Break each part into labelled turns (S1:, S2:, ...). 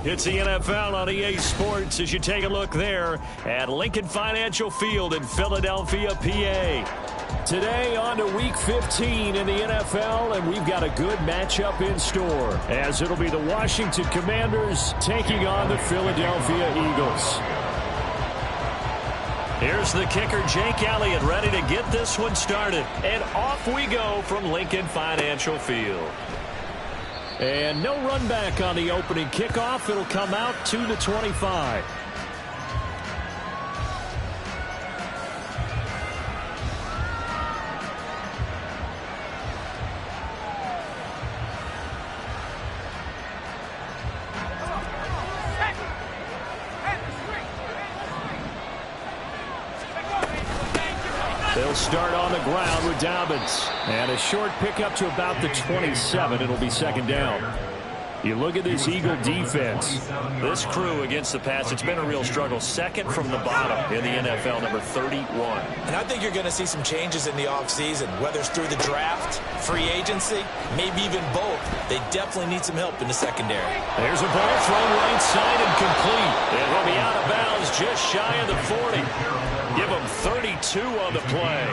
S1: It's the NFL on EA Sports as you take a look there at Lincoln Financial Field in Philadelphia, PA. Today on to Week 15 in the NFL, and we've got a good matchup in store as it'll be the Washington Commanders taking on the Philadelphia Eagles. Here's the kicker, Jake Elliott, ready to get this one started. And off we go from Lincoln Financial Field. And no run back on the opening kickoff. It'll come out to the 25. They'll start on the ground with Dobbins. And a short pickup to about the 27. It'll be second down. You look at this Eagle defense. This crew against the pass, it's been a real struggle. Second from the bottom in the NFL, number 31.
S2: And I think you're going to see some changes in the offseason, whether it's through the draft, free agency, maybe even both. They definitely need some help in the secondary.
S1: There's a ball thrown right side and complete. It will be out of bounds just shy of the 40. Give them 32 on the play.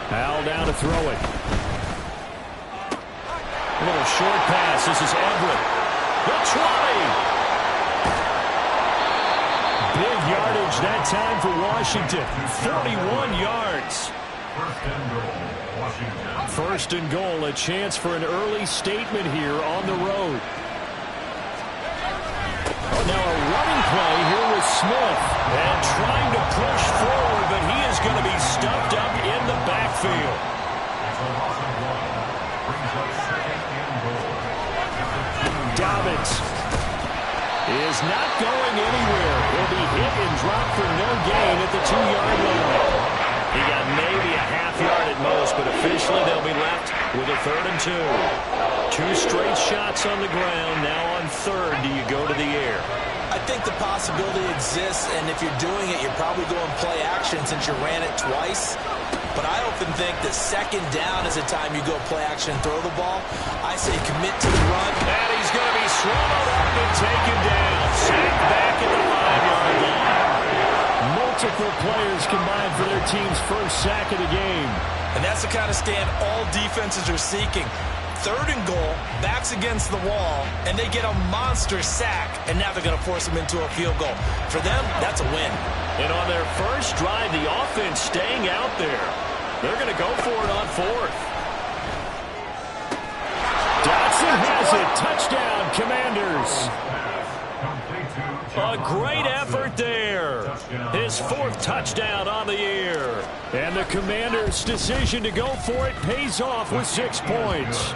S1: Powell down to throw it. A little short pass. This is Everett. The 20. Big yardage that time for Washington. 41 yards. First and goal. A chance for an early statement here on the road. Now a running play here with Smith. And trying to push forward, but he is going to be stuffed up in the backfield. Dobbins is not going anywhere. He'll be hit and dropped for no gain at the 2-yard line. He got maybe a half yard at most, but officially they'll be left with a 3rd and 2. 2 straight shots on the ground. Now on 3rd, do you go to the air?
S2: I think the possibility exists, and if you're doing it, you're probably going play action since you ran it twice. But I often think that second down is the time you go play action, throw the ball. I say commit to the run.
S1: And he's going to be swallowed up and taken down. Sacked back at the 5-yard line. Multiple players combined for their team's first sack of the game.
S2: And that's the kind of stand all defenses are seeking. 3rd and goal, backs against the wall, and they get a monster sack, and now they're going to force them into a field goal. For them, that's a win.
S1: And on their first drive, the offense staying out there. They're going to go for it on 4th. Dotson has it. Touchdown, Commanders. A great effort there. His 4th touchdown on the year. And the Commanders' decision to go for it pays off with 6 points.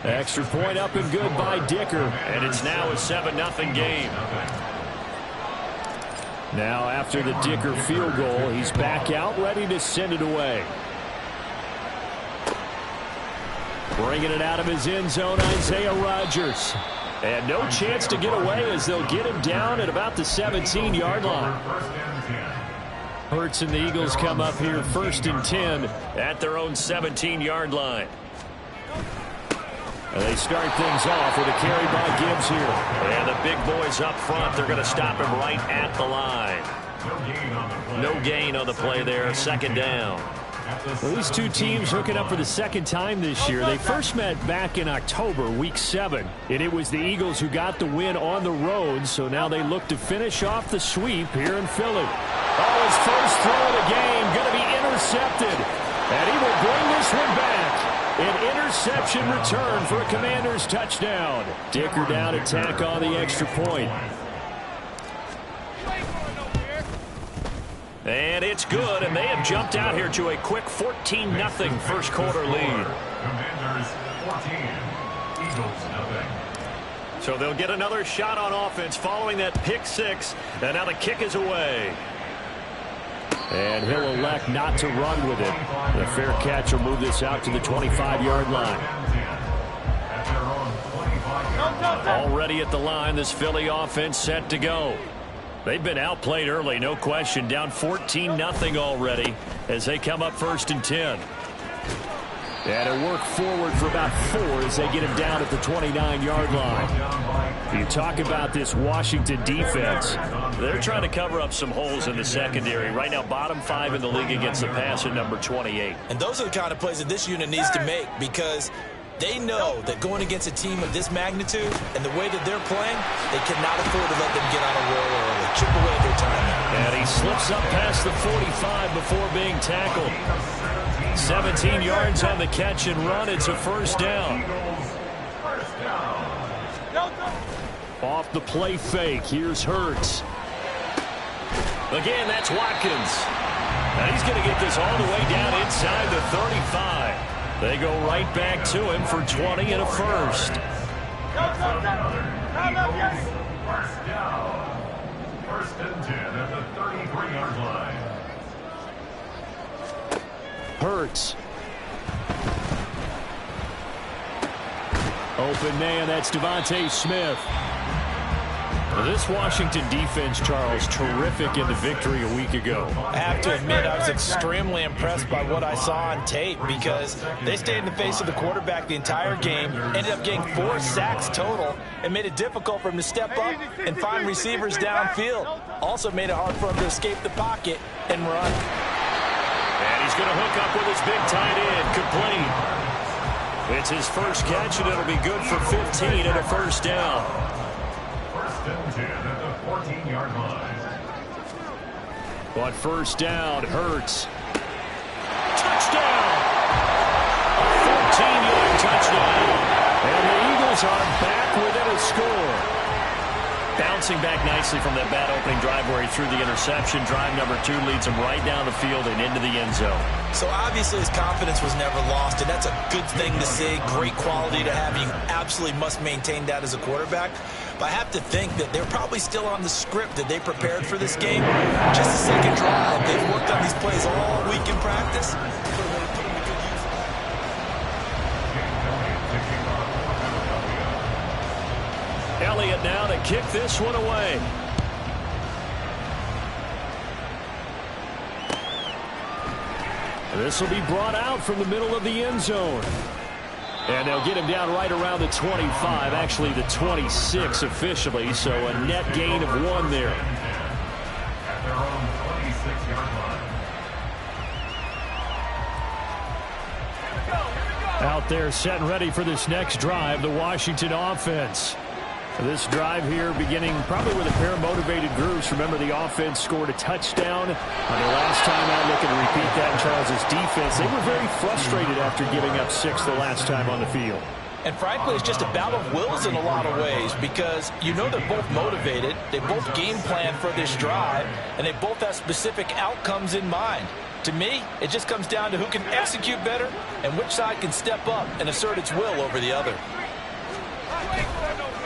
S1: Extra point up and good by Dicker. And it's now a 7-0 game. Now after the Dicker field goal, he's back out ready to send it away. Bringing it out of his end zone, Isaiah Rodgers. And no chance to get away as they'll get him down at about the 17-yard line. Hurts and the Eagles come up here 1st and 10 at their own 17-yard line. And they start things off with a carry by Gibbs here. And the big boys up front, they're going to stop him right at the line. No gain on the play there, 2nd down. Well, these two teams hooking up for the 2nd time this year. They first met back in October, Week 7. And it was the Eagles who got the win on the road, so now they look to finish off the sweep here in Philly. Oh, his first throw of the game going to be intercepted. And he will bring this one back. An interception return for a Commanders touchdown. Dicker down to tack on the extra point. And it's good, and they have jumped out here to a quick 14-0 first quarter lead.
S3: Commanders 14, Eagles 0.
S1: So they'll get another shot on offense following that pick 6, and now the kick is away. And he'll elect not to run with it. The fair catch will move this out to the 25-yard line. Already at the line, this Philly offense set to go. They've been outplayed early, no question. Down 14-0 already as they come up 1st and 10. And a work forward for about 4 as they get him down at the 29-yard line. You talk about this Washington defense. They're trying to cover up some holes in the secondary. Right now, bottom 5 in the league against the pass at number 28.
S2: And those are the kind of plays that this unit needs to make, because they know that going against a team of this magnitude and the way that they're playing, they cannot afford to let them get on a roll early. Chip away at their time.
S1: And he slips up past the 45 before being tackled. 17 yards on the catch and run. It's a first down. Off the play fake. Here's Hurts. Again, that's Watkins. And he's going to get this all the way down inside the 35. They go right back to him for 20 and a first.
S3: First down. First and 10 at the 33-yard line.
S1: Hurts. Open man, that's Devontae Smith. This Washington defense, Charles, terrific in the victory a week ago.
S2: I have to admit, I was extremely impressed by what I saw on tape, because they stayed in the face of the quarterback the entire game, ended up getting 4 sacks total, and made it difficult for him to step up and find receivers downfield. Also made it hard for him to escape the pocket and run.
S1: And he's going to hook up with his big tight end, complete. It's his first catch, and it'll be good for 15 and a first down.
S3: First and 10 at the 14-yard line.
S1: But first down, Hurts. Touchdown! A 14-yard touchdown. And the Eagles are back within a score. Bouncing back nicely from that bad opening drive where he threw the interception. Drive number 2 leads him right down the field and into the end zone.
S2: So obviously his confidence was never lost, and that's a good thing to see. Great quality to have. You absolutely must maintain that as a quarterback. But I have to think that they're probably still on the script that they prepared for this game. Just a second drive. They've worked on these plays all week in practice.
S1: Elliott now to kick this one away. This will be brought out from the middle of the end zone. And they'll get him down right around the 25, actually the 26 officially, so a net gain of 1 there.
S3: At their own 26-yard line.
S1: Out there set and ready for this next drive, the Washington offense. This drive here beginning probably with a pair of motivated groups. Remember, the offense scored a touchdown on their last time out. Looking to repeat that in Charles's defense. They were very frustrated after giving up 6 the last time on the field.
S2: And frankly, it's just a battle of wills in a lot of ways, because you know they're both motivated, they both game plan for this drive, and they both have specific outcomes in mind. To me, it just comes down to who can execute better and which side can step up and assert its will over the other.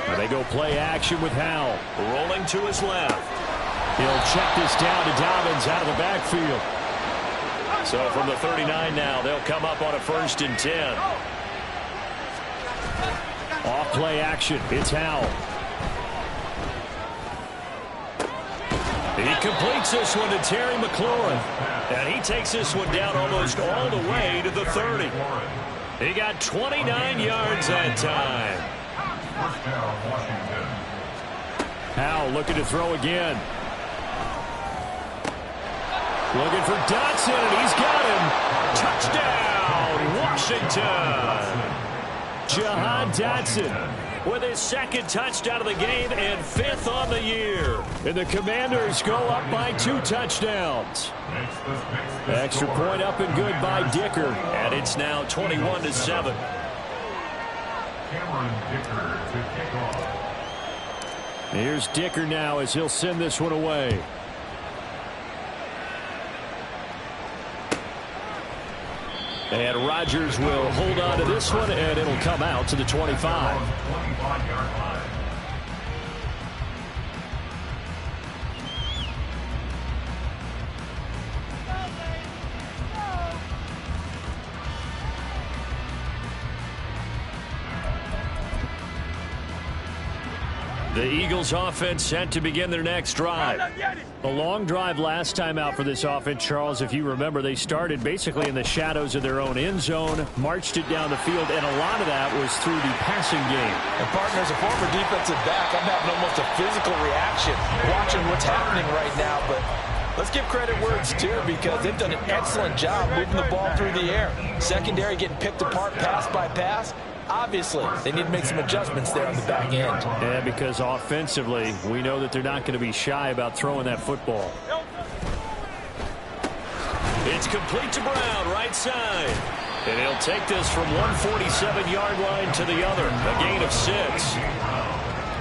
S1: And they go play action with Howell. Rolling to his left. He'll check this down to Dobbins out of the backfield. So from the 39 now, they'll come up on a 1st and 10. Off play action. It's Howell. He completes this one to Terry McLaurin. And he takes this one down almost all the way to the 30. He got 29 yards that time.
S3: First down, Washington.
S1: Howell looking to throw again. Looking for Dotson, and he's got him. Touchdown, Washington. Jahan Dotson with his 2nd touchdown of the game and 5th on the year. And the Commanders go up by 2 touchdowns. Extra point up and good by Dicker. And it's now 21-7.
S3: Cameron Dicker to kick off.
S1: Here's Dicker now as he'll send this one away. And Rodgers will hold on to this one, and it'll come out to the 25.
S3: 25-yard line.
S1: The Eagles offense set to begin their next drive.
S4: A long drive last time out for this offense, Charles. If you remember, they started basically in the shadows of their own end zone, marched it down the field, and a lot of that was through the passing game.
S2: And partner, as a former defensive back, I'm having almost a physical reaction watching what's happening right now. But let's give credit where it's due, because they've done an excellent job moving the ball through the air. Secondary getting picked apart pass by pass. Obviously, they need to make some adjustments there on the back end.
S4: Yeah, because offensively, we know that they're not going to be shy about throwing that football.
S1: It's complete to Brown, right side. And he'll take this from 147-yard line to the other. A gain of 6.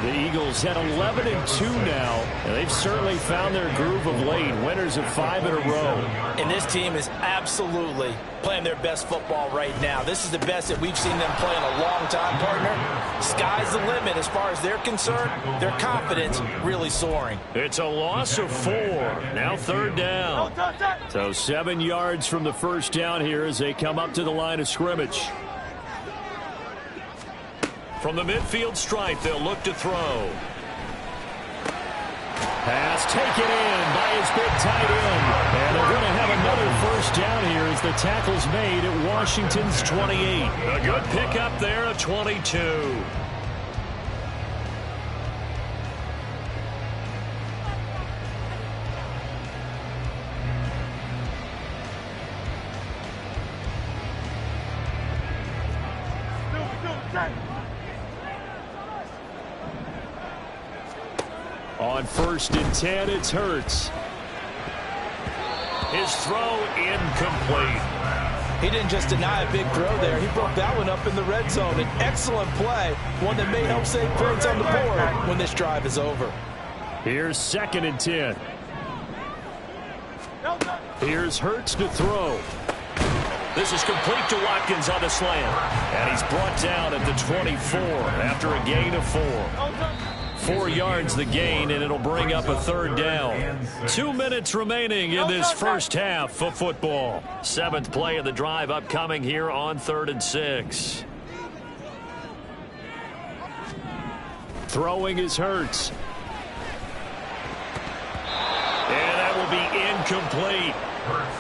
S4: The Eagles at 11-2 now, and they've certainly found their groove of late. Winners of 5 in a row.
S2: And this team is absolutely playing their best football right now. This is the best that we've seen them play in a long time, partner. Sky's the limit as far as they're concerned. Their confidence really soaring.
S1: It's a loss of 4. Now 3rd down.
S4: So 7 yards from the first down here as they come up to the line of scrimmage.
S1: From the midfield stripe, they'll look to throw.
S4: Pass taken in by his big tight end. And they're going to have another first down here as the tackle's made at Washington's 28.
S1: A good pickup there at 22.
S4: On 1st and 10, it's Hurts.
S1: His throw incomplete.
S2: He didn't just deny a big throw there. He broke that one up in the red zone. An excellent play, one that may help save points on the board when this drive is over.
S4: Here's 2nd and 10. Here's Hurts to throw.
S1: This is complete to Watkins on the slant. And he's brought down at the 24 after a gain of 4. 4 yards the gain, and it'll bring up a 3rd down. 2 minutes remaining in this first half of football. 7th play of the drive upcoming here on 3rd and 6.
S4: Throwing is Hurts.
S1: And that will be incomplete.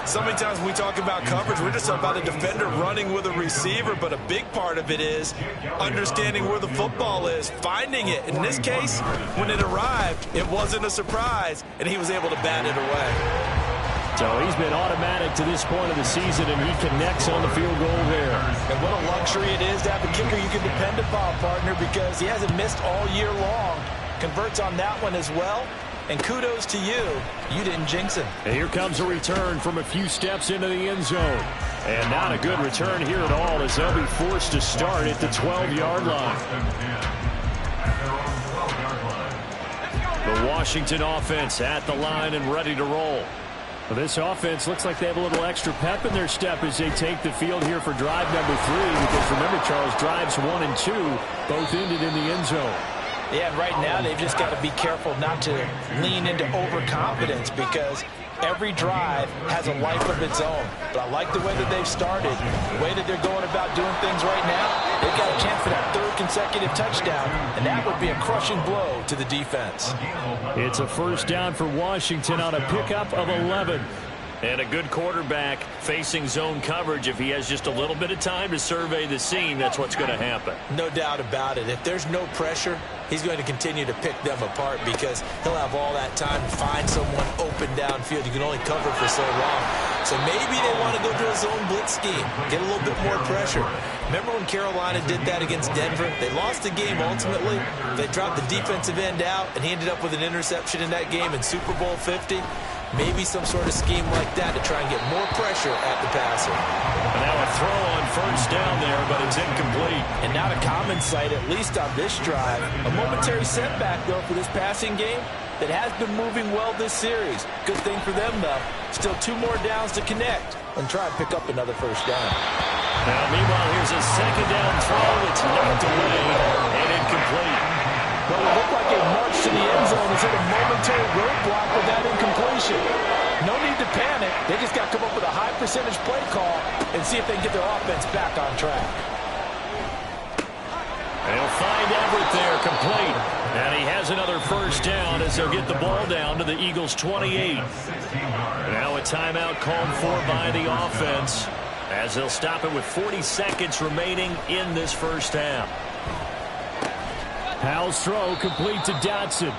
S2: So many times when we talk about coverage, we're just about a defender running with a receiver, but a big part of it is understanding where the football is, finding it. In this case, when it arrived, it wasn't a surprise, and he was able to bat it away.
S4: So he's been automatic to this point of the season, and he connects on the field goal there.
S2: And what a luxury it is to have a kicker you can depend upon, partner, because he hasn't missed all year long. Converts on that one as well. And kudos to you. You didn't jinx him.
S4: And here comes a return from a few steps into the end zone. And not a good return here at all as they'll be forced to start at the 12-yard line. The Washington offense at the line and ready to roll. Well, this offense looks like they have a little extra pep in their step as they take the field here for drive number 3. Because remember, Charles, drives 1 and 2 both ended in the end zone.
S2: Yeah, right now they've just got to be careful not to lean into overconfidence because every drive has a life of its own. But I like the way that they've started, the way that they're going about doing things right now. They've got a chance for that 3rd consecutive touchdown, and that would be a crushing blow to the defense.
S4: It's a first down for Washington on a pickup of 11.
S1: And a good quarterback facing zone coverage. If he has just a little bit of time to survey the scene, that's what's going to happen.
S2: No doubt about it. If there's no pressure, he's going to continue to pick them apart because he'll have all that time to find someone open downfield. You can only cover for so long. So maybe they want to go to a zone blitz scheme, get a little bit more pressure. Remember when Carolina did that against Denver? They lost the game ultimately. They dropped the defensive end out, and he ended up with an interception in that game in Super Bowl 50. Maybe some sort of scheme like that to try and get more pressure at the passer.
S1: And now a throw on first down there, but it's incomplete.
S2: And not a common sight, at least on this drive. A momentary setback, though, for this passing game that has been moving well this series. Good thing for them, though. Still 2 more downs to connect and try and pick up another first down.
S1: Now, meanwhile, here's a 2nd down throw. It's knocked away and incomplete.
S2: Well, it looked like a march to the end zone has hit a momentary roadblock with that incompletion. No need to panic. They just got to come up with a high percentage play call and see if they can get their offense back on track.
S1: They'll find Everett there, complete. And he has another first down as they'll get the ball down to the Eagles' 28. Now a timeout called for by the offense as they'll stop it with 40 seconds remaining in this first half.
S4: Howell's throw complete to Dotson.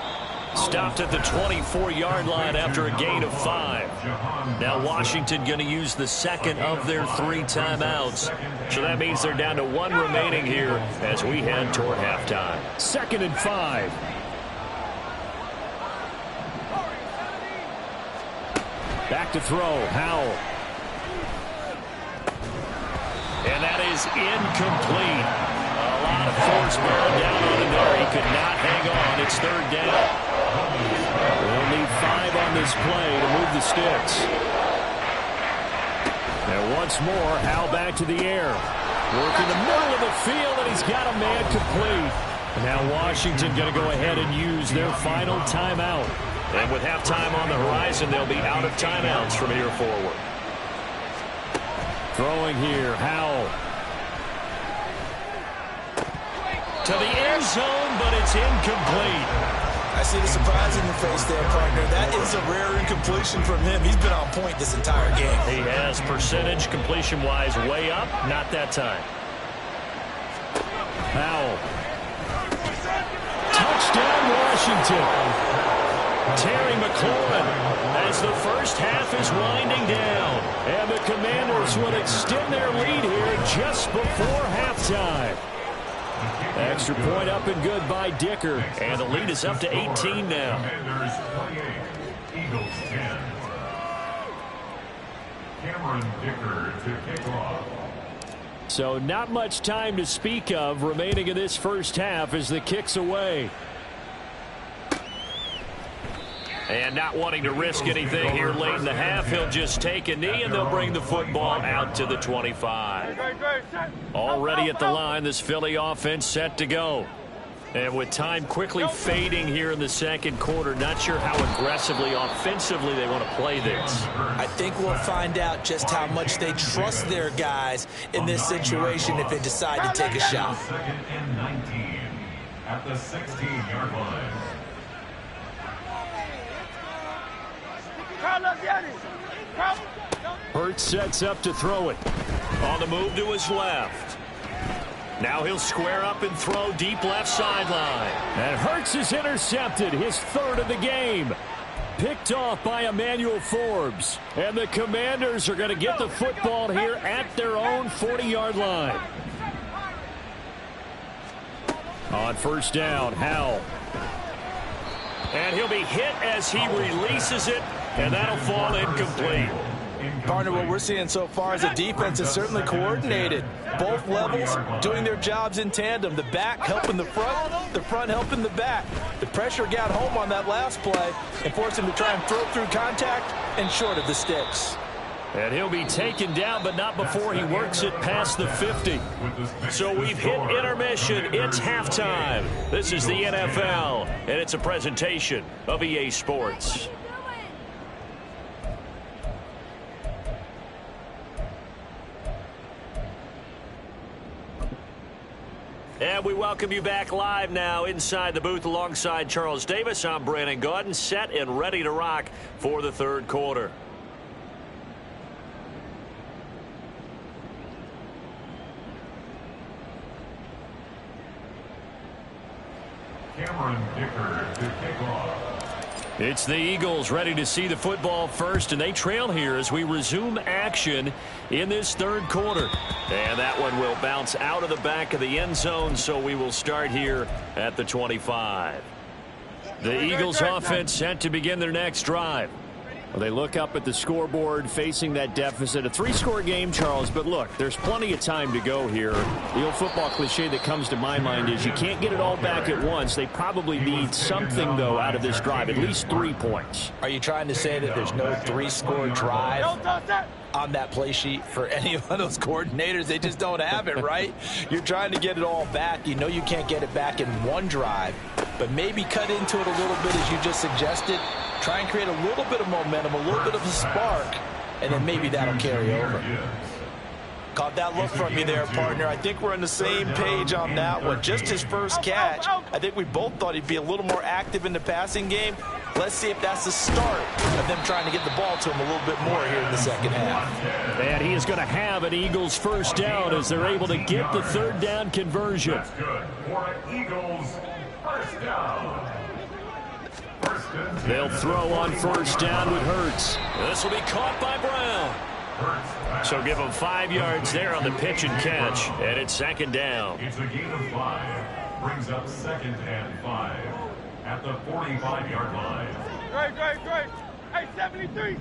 S1: Stopped at the 24-yard line after a gain of 5. Now Washington going to use the second of their 3 timeouts. So that means they're down to 1 remaining here as we head toward halftime.
S4: 2nd and 5. Back to throw. Howell.
S1: And that is incomplete. A lot of force bearing down on him there. He could not hang on. It's 3rd down.
S4: They'll need 5 on this play to move the sticks. And once more, Howell back to the air. Working the middle of the field, and he's got a man complete. And now Washington going to go ahead and use their final timeout.
S1: And with halftime on the horizon, they'll be out of timeouts from here forward.
S4: Throwing here, Howell.
S1: To the end zone, but it's incomplete.
S2: I see the surprise in your face there, partner. That is a rare incompletion from him. He's been on point this entire game.
S1: He has percentage completion-wise way up. Not that time.
S4: Howell. Touchdown, Washington.
S1: Terry McLaurin as the first half is winding down.
S4: And the Commanders will extend their lead here just before halftime. Extra point up and good by Dicker.
S1: And the lead is up to 18 now.
S3: Commanders 28, Eagles 10. Cameron Dicker to kick off.
S4: So not much time to speak of remaining in this first half as the kick's away.
S1: And not wanting to risk anything here late in the half, he'll just take a knee, and they'll bring the football out to the 25. Already at the line, this Philly offense set to go. And with time quickly fading here in the second quarter, not sure how aggressively, offensively they want to play this.
S2: I think we'll find out just how much they trust their guys in this situation if they decide to take a shot.
S3: 2nd and 19 at the 16-yard line.
S4: Hurts sets up to throw it.
S1: On the move to his left. Now he'll square up and throw deep left sideline.
S4: And Hurts is intercepted, his 3rd of the game. Picked off by Emmanuel Forbes. And the Commanders are going to get the football here at their own 40-yard line. On first down, Howell.
S1: And he'll be hit as he releases it, and that'll fall incomplete.
S2: Partner, what we're seeing so far is the defense is certainly coordinated. Both levels doing their jobs in tandem. The back helping the front helping the back. The pressure got home on that last play and forced him to try and throw through contact and short of the sticks.
S1: And he'll be taken down, but not before he works it past the 50. So we've hit intermission. It's halftime. This is the NFL, and it's a presentation of EA Sports. And we welcome you back live now inside the booth alongside Charles Davis. I'm Brandon Gaudin, set and ready to rock for the third quarter.
S3: Cameron Dicker to kick off.
S1: It's the Eagles ready to see the football first, and they trail here as we resume action in this third quarter. And that one will bounce out of the back of the end zone, so we will start here at the 25. The Eagles offense set to begin their next drive.
S4: Well, they look up at the scoreboard facing that deficit. A 3-score game, Charles, but look, there's plenty of time to go here. The old football cliche that comes to my mind is you can't get it all back at once. They probably need something, though, out of this drive, at least 3 points.
S2: Are you trying to say that there's no 3-score drive on that play sheet for any of those coordinators? They just don't have it, right? You're trying to get it all back. You know you can't get it back in one drive, but maybe cut into it a little bit as you just suggested. Try and create a little bit of momentum, a little bit of a spark, and then maybe that'll carry over. Caught that look from you there, partner. I think we're on the same page on that one. Just his first catch, I think we both thought he'd be a little more active in the passing game. Let's see if that's the start of them trying to get the ball to him a little bit more here in the second half.
S4: And he is going to have an Eagles first down as they're able to get the third down conversion.
S3: That's good for an Eagles first down.
S4: They'll throw on first down with Hurts.
S1: This will be caught by Brown. So give him 5 yards there on the pitch and catch, and it's second down.
S3: It's a gain of 5. Brings up 2nd and 5 at the 45-yard line.
S5: Great. Hey, 73.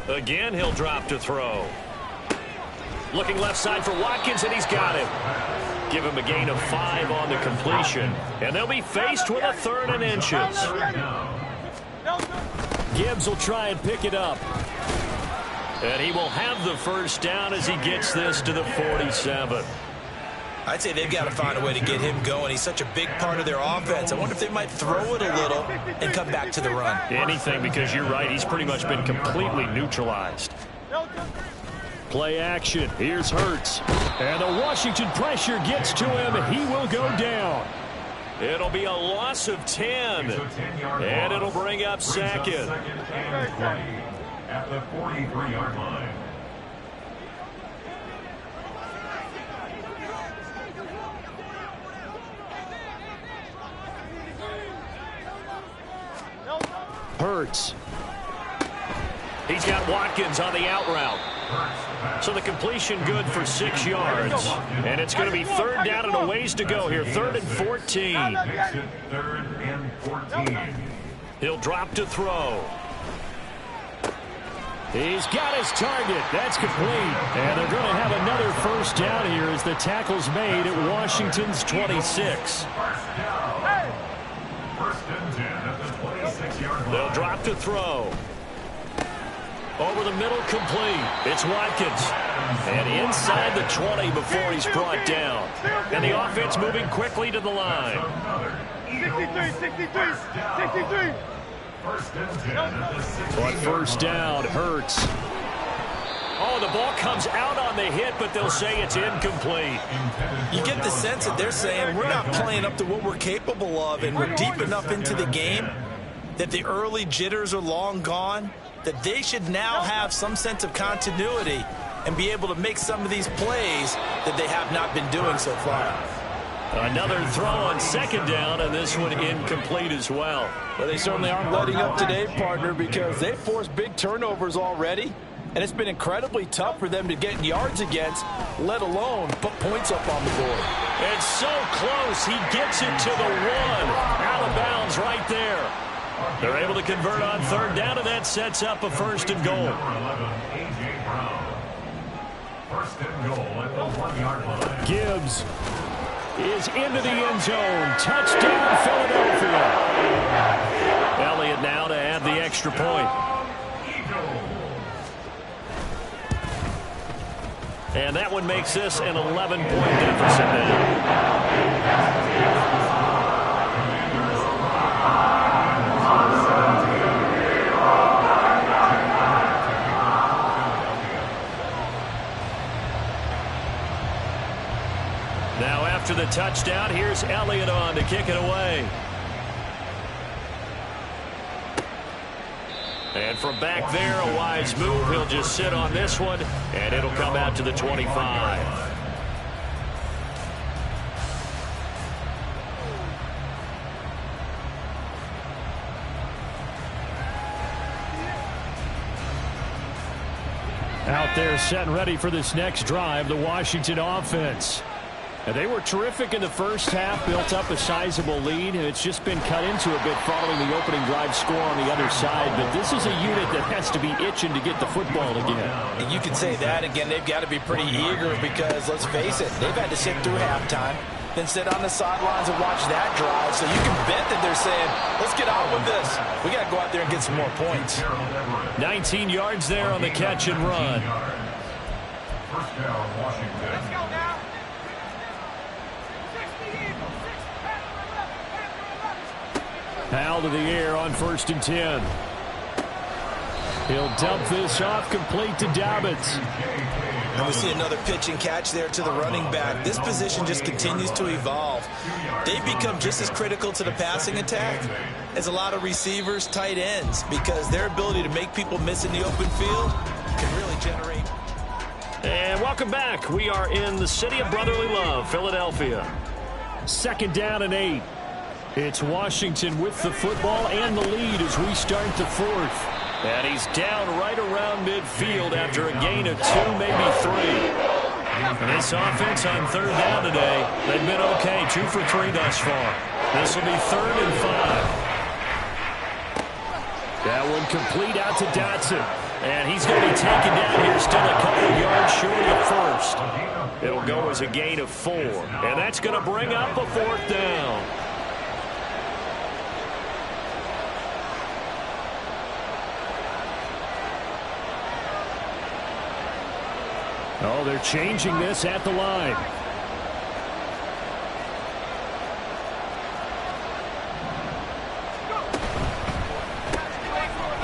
S1: Again, he'll drop to throw. Looking left side for Watkins, and he's got him. Give him a gain of 5 on the completion, and they'll be faced with a 3rd and inches.
S4: Gibbs will try and pick it up.
S1: And he will have the first down as he gets this to the 47.
S2: I'd say they've got to find a way to get him going. He's such a big part of their offense. I wonder if they might throw it a little and come back to the run.
S1: Anything, because you're right. He's pretty much been completely neutralized.
S4: Play action. Here's Hurts. And the Washington pressure gets to him. He will go down.
S1: It'll be a loss of 10. And it'll bring up second.
S3: And 20 at the 43-yard line.
S4: Hurts.
S1: He's got Watkins on the out route. So the completion good for 6 yards. And it's going to be 3rd down and a ways to go here. 3rd and 14.
S3: Makes it 3rd and 14.
S1: He'll drop to throw.
S4: He's got his target. That's complete. And they're going to have another first down here as the tackle's made at Washington's 26.
S3: First and 10 at the 26-yard line.
S1: They'll drop to throw. Over the middle, complete. It's Watkins. And inside the 20 before he's brought down. And the offense moving quickly to the line.
S5: 63.
S3: First and 10 at the 60.
S4: On first down, Hurts.
S1: Oh, the ball comes out on the hit, but they'll say it's incomplete.
S2: You get the sense that they're saying we're not playing up to what we're capable of, and we're deep enough into the game that the early jitters are long gone, that they should now have some sense of continuity and be able to make some of these plays that they have not been doing so far.
S1: Another throw on second down, and this one incomplete as well.
S2: Well, they certainly aren't letting up today, partner, because they've forced big turnovers already, and it's been incredibly tough for them to get yards against, let alone put points up on the board.
S1: It's so close. He gets it to the 1. Out of bounds right there. They're able to convert on 3rd down, and that sets up a 1st and goal.
S3: Number 11, A.J. Brown. First and goal at the 1-yard line.
S4: Gibbs is into the end zone. Touchdown, Philadelphia. Elliott now to add the extra point.
S1: And that one makes this an 11-point deficit now. Now after the touchdown, here's Elliott on to kick it away. And from back there, a wise move. He'll just sit on this one, and it'll come out to the 25.
S4: Out there set and ready for this next drive, the Washington offense. And they were terrific in the first half, built up a sizable lead, and it's just been cut into a bit following the opening drive score on the other side. But this is a unit that has to be itching to get the football again.
S2: And you can say that again. They've got to be pretty eager because, let's face it, they've had to sit through halftime, then sit on the sidelines and watch that drive. So you can bet that they're saying, let's get on with this. We got to go out there and get some more points.
S1: 19 yards there on the catch and run.
S3: First down, Washington.
S5: Let's go now.
S4: Powell to the air on 1st and 10. He'll dump this off complete to Dobbins.
S2: And we see another pitch and catch there to the running back. This position just continues to evolve. They become just as critical to the passing attack as a lot of receivers, tight ends, because their ability to make people miss in the open field can really generate.
S1: And welcome back. We are in the city of brotherly love, Philadelphia.
S4: 2nd down and 8. It's Washington with the football and the lead as we start the 4th.
S1: And he's down right around midfield after a gain of 2, maybe 3. And this offense on 3rd down today, they've been okay, 2 for 3 thus far. This will be 3rd and 5.
S4: That one complete out to Dotson.
S1: And he's going to be taken down here, still a couple of yards short of the first. It'll go as a gain of 4. And that's going to bring up a 4th down.
S4: Oh, they're changing this at the line.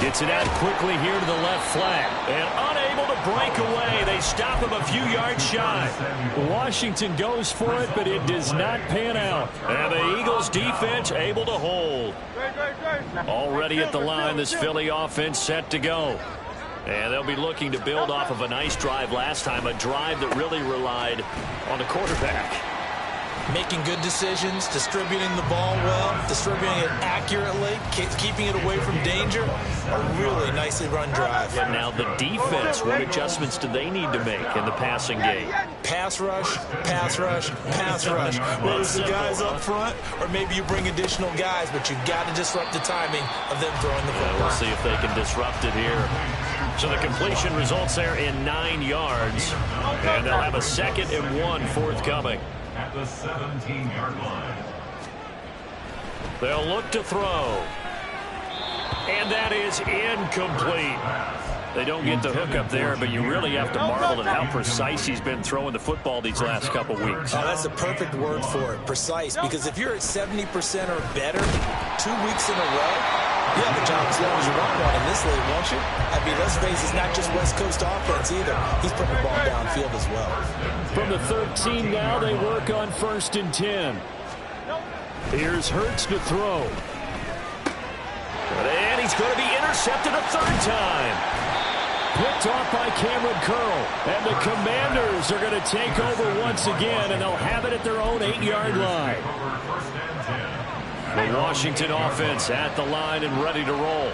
S1: Gets it out quickly here to the left flat. And unable to break away. They stop him a few yards shy.
S4: Washington goes for it, but it does not pan out.
S1: And the Eagles defense able to hold. Already at the line, this Philly offense set to go. And they'll be looking to build off of a nice drive last time, a drive that really relied on the quarterback.
S2: Making good decisions, distributing the ball well, distributing it accurately, keeping it away from danger. A really nicely run drive.
S1: And now the defense, what adjustments do they need to make in the passing game?
S2: Pass rush, pass rush, pass rush. Whether it's the guys up front or maybe you bring additional guys, but you've got to disrupt the timing of them throwing the football.
S1: We'll see if they can disrupt it here. So the completion results there in 9 yards. And they'll have a 2nd and 1 forthcoming.
S3: At the 17-yard line.
S1: They'll look to throw. And that is incomplete. They don't get the hook up there, but you really have to marvel at how precise he's been throwing the football these last couple weeks.
S2: Oh, that's the perfect word for it, precise, because if you're at 70% or better 2 weeks in a row, you have a job as long as you want one in this league, won't you? I mean, let's face it, it's not just West Coast offense either. He's putting the ball downfield as well.
S4: From the 13 now, they work on 1st and 10. Here's Hurts to throw.
S1: And he's going to be intercepted a 3rd time.
S4: Picked off by Cameron Curl. And the Commanders are going to take over once again, and they'll have it at their own 8-yard line.
S1: The Washington offense at the line and ready to roll.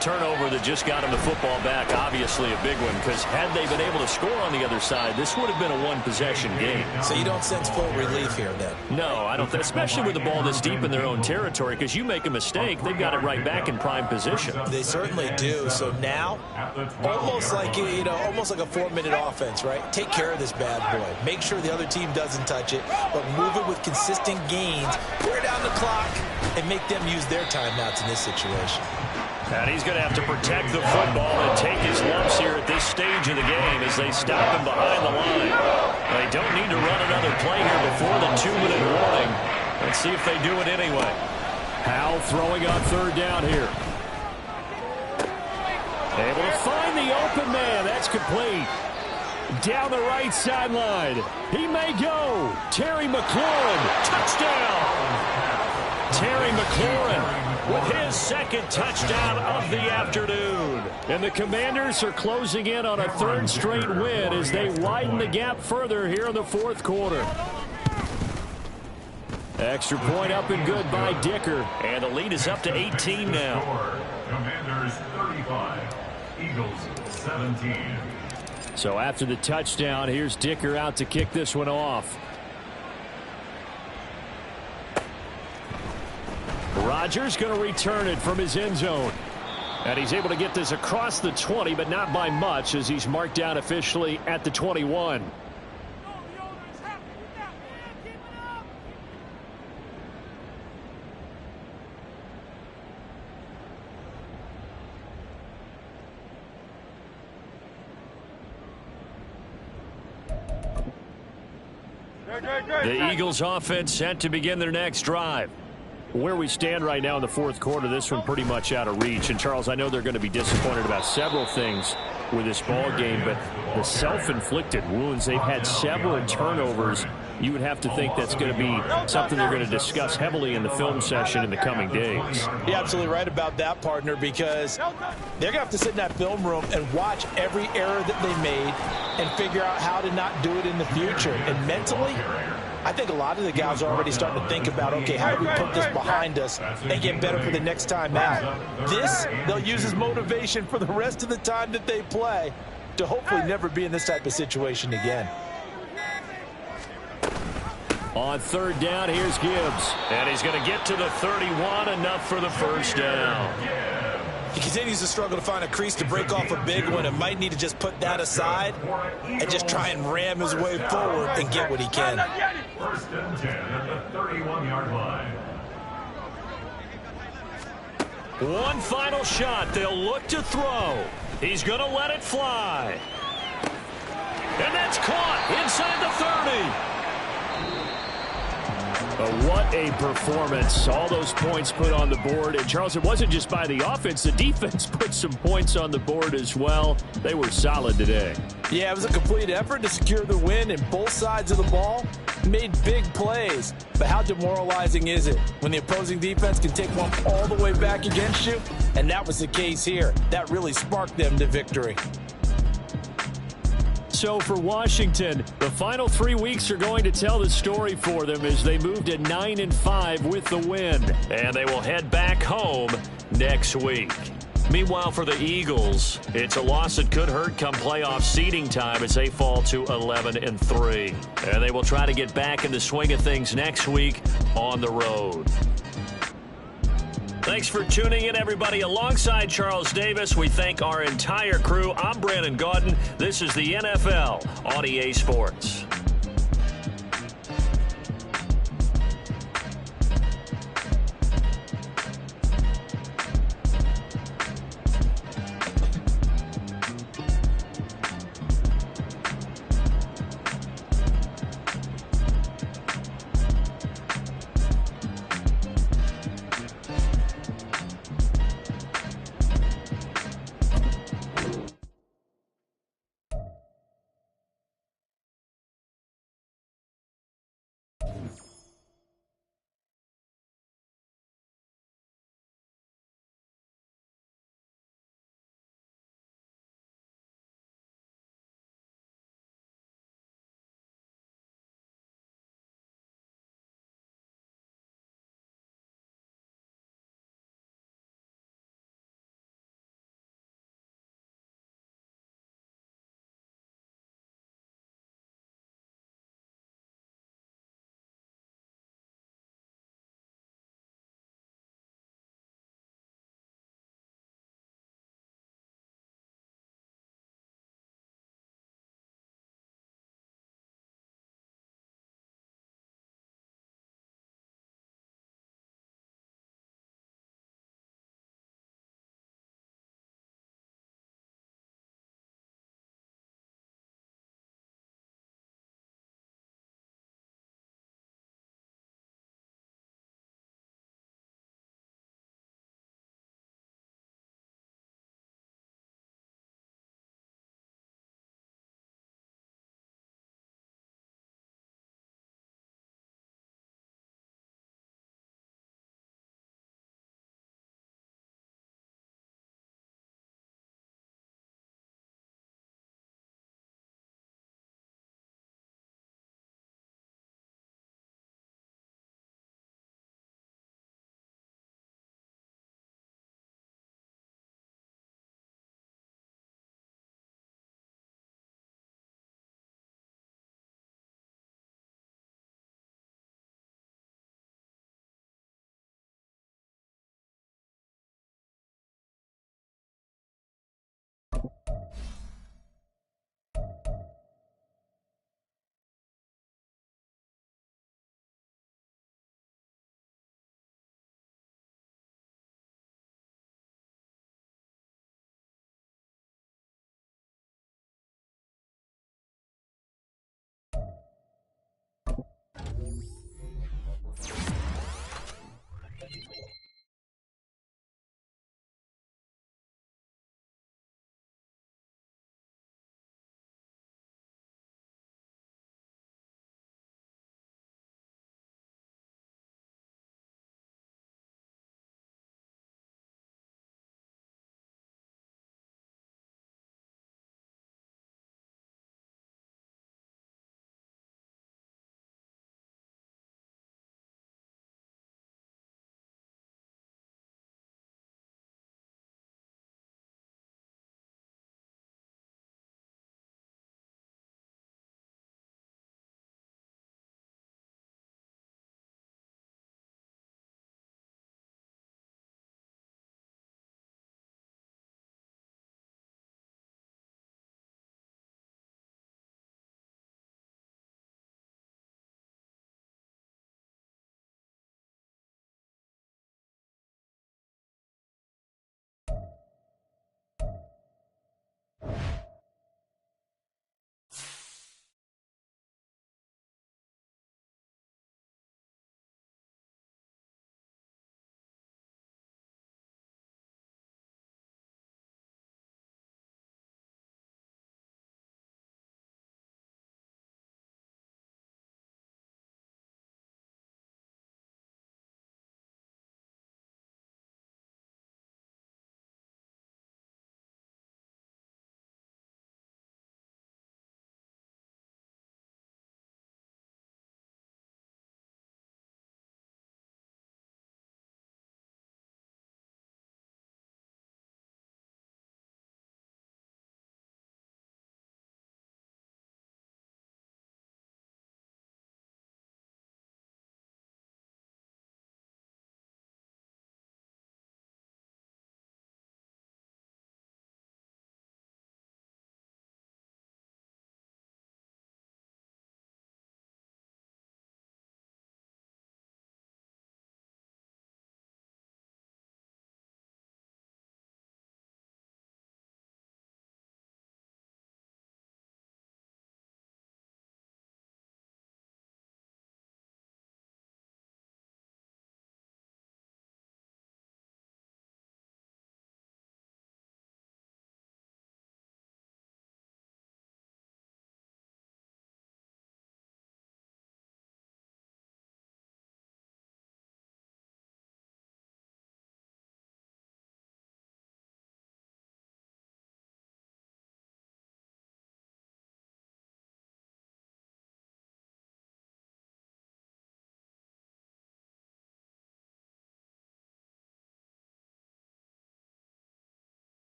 S1: Turnover that just got him the football back, obviously a big one, because had they been able to score on the other side, this would have been a one-possession game.
S2: So you don't sense full relief here, then?
S1: No, I don't think, especially with the ball this deep in their own territory, because you make a mistake, they've got it right back in prime position.
S2: They certainly do. So now, almost like almost like a 4-minute offense, right? Take care of this bad boy. Make sure the other team doesn't touch it, but move it with consistent gains, wear down the clock, and make them use their timeouts in this situation.
S1: And he's going to have to protect the football and take his lumps here at this stage of the game as they stop him behind the line. They don't need to run another play here before the 2-minute warning. Let's see if they do it anyway.
S4: Howell throwing on 3rd down here. Able to find the open man. That's complete. Down the right sideline. He may go. Terry McLaurin. Touchdown. Terry McLaurin with his 2nd touchdown of the afternoon. And the Commanders are closing in on a 3rd straight win as they widen the gap further here in the 4th quarter. Extra point up and good by Dicker.
S1: And the lead is up to 18 now.
S3: Commanders 35, Eagles 17.
S4: So after the touchdown, here's Dicker out to kick this one off. Rodgers going to return it from his end zone. And he's able to get this across the 20, but not by much as he's marked down officially at the 21.
S1: The Eagles offense set to begin their next drive.
S4: Where we stand right now in the fourth quarter, this one pretty much out of reach. And, Charles, I know they're going to be disappointed about several things with this ball game, but the self-inflicted wounds, they've had several turnovers. You would have to think that's going to be something they're going to discuss heavily in the film session in the coming days.
S2: You're absolutely right about that, partner, because they're going to have to sit in that film room and watch every error that they made and figure out how to not do it in the future. And mentally, I think a lot of the guys are already starting to think about, okay, how do we put this behind us and get better for the next time out? This, they'll use as motivation for the rest of the time that they play to hopefully never be in this type of situation again.
S4: On third down, here's Gibbs.
S1: And he's going to get to the 31, enough for the first down.
S2: He continues to struggle to find a crease to break off a big one and might need to just put that aside and just try and ram his way forward and get what he can.
S3: First and 10 at the 31-yard line.
S1: One final shot. They'll look to throw. He's going to let it fly. And that's caught inside the 30.
S4: What a performance. All those points put on the board. And, Charles, it wasn't just by the offense. The defense put some points on the board as well. They were solid today.
S2: Yeah, it was a complete effort to secure the win, and both sides of the ball made big plays. But how demoralizing is it when the opposing defense can take one all the way back against you? And that was the case here. That really sparked them to victory.
S4: So for Washington, the final 3 weeks are going to tell the story for them as they move to 9-5 with the win.
S1: And they will head back home next week. Meanwhile, for the Eagles, it's a loss that could hurt come playoff seeding time as they fall to 11-3. And they will try to get back in the swing of things next week on the road. Thanks for tuning in, everybody. Alongside Charles Davis, we thank our entire crew. I'm Brandon Gaudin. This is the NFL on EA Sports.